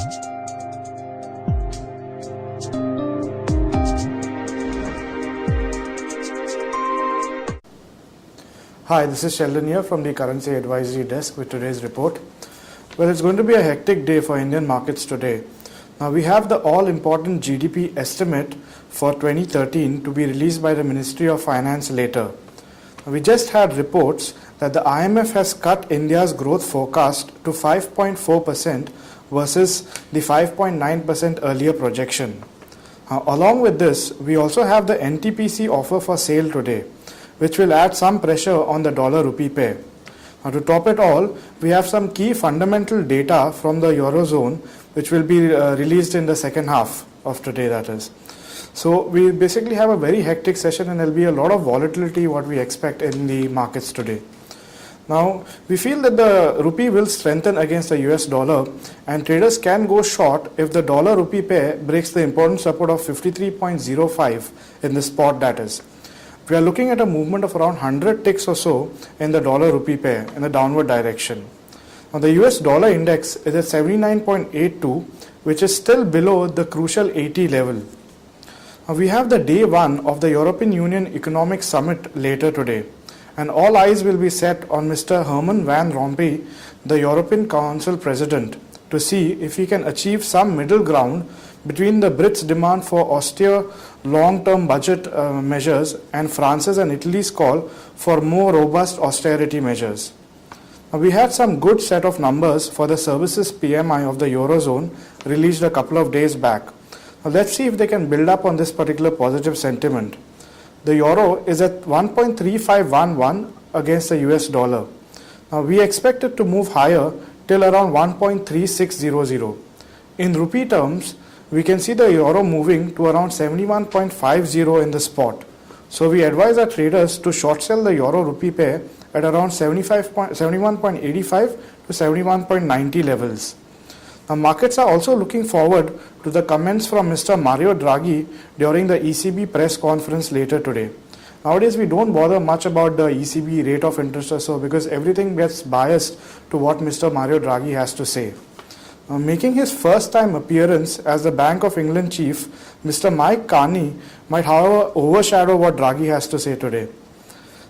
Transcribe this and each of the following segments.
Hi, this is Sheldon here from the Currency Advisory Desk with today's report. Well, it's going to be a hectic day for Indian markets today. Now, we have the all-important GDP estimate for 2013 to be released by the Ministry of Finance later. Now, we just had reports that the IMF has cut India's growth forecast to 5.4% versus the 5.9% earlier projection. Along with this, we also have the NTPC offer for sale today, which will add some pressure on the dollar-rupee pair. Now, to top it all, we have some key fundamental data from the Eurozone, which will be released in the second half of today, that is. So we basically have a very hectic session, and there will be a lot of volatility what we expect in the markets today. Now, we feel that the rupee will strengthen against the US dollar, and traders can go short if the dollar-rupee pair breaks the important support of 53.05 in the spot, that is. We are looking at a movement of around 100 ticks or so in the dollar-rupee pair in the downward direction. Now, the US dollar index is at 79.82, which is still below the crucial 80 level. Now, we have the day one of the European Union Economic Summit later today, and all eyes will be set on Mr. Herman Van Rompuy, the European Council President, to see if he can achieve some middle ground between the Brits' demand for austere long-term budget measures and France's and Italy's call for more robust austerity measures. Now, we had some good set of numbers for the services PMI of the Eurozone released a couple of days back. Now, let's see if they can build up on this particular positive sentiment. The euro is at 1.3511 against the US dollar. Now, we expect it to move higher till around 1.3600. In rupee terms, we can see the euro moving to around 71.50 in the spot. So we advise our traders to short sell the euro rupee pair at around 71.85 to 71.90 levels. Now, markets are also looking forward to the comments from Mr. Mario Draghi during the ECB press conference later today. Nowadays, we don't bother much about the ECB rate of interest or so, because everything gets biased to what Mr. Mario Draghi has to say. Making his first time appearance as the Bank of England chief, Mr. Mike Carney might, however, overshadow what Draghi has to say today.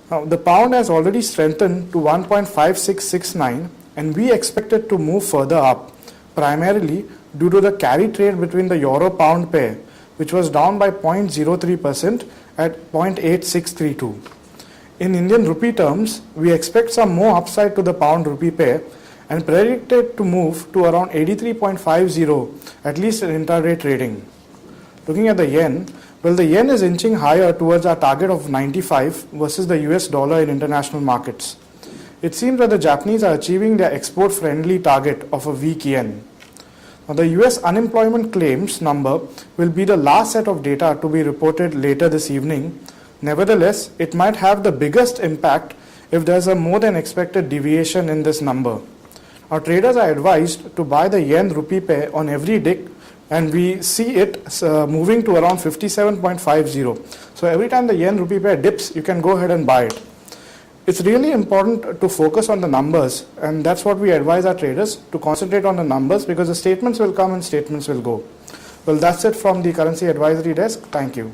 Now, the pound has already strengthened to 1.5669, and we expect it to move further up, primarily due to the carry trade between the euro-pound pair, which was down by 0.03% at 0.8632. In Indian rupee terms, we expect some more upside to the pound-rupee pair and predict it to move to around 83.50, at least in intraday trading. Looking at the yen, well, the yen is inching higher towards our target of 95 versus the US dollar in international markets. It seems that the Japanese are achieving their export-friendly target of a weak yen. Now, the US unemployment claims number will be the last set of data to be reported later this evening. Nevertheless, it might have the biggest impact if there's a more than expected deviation in this number. Our traders are advised to buy the yen-rupee pair on every dip, and we see it moving to around 57.50. So every time the yen-rupee pair dips, you can go ahead and buy it. It's really important to focus on the numbers, and that's what we advise our traders, to concentrate on the numbers, because the statements will come and statements will go. Well, that's it from the Currency Advisory Desk. Thank you.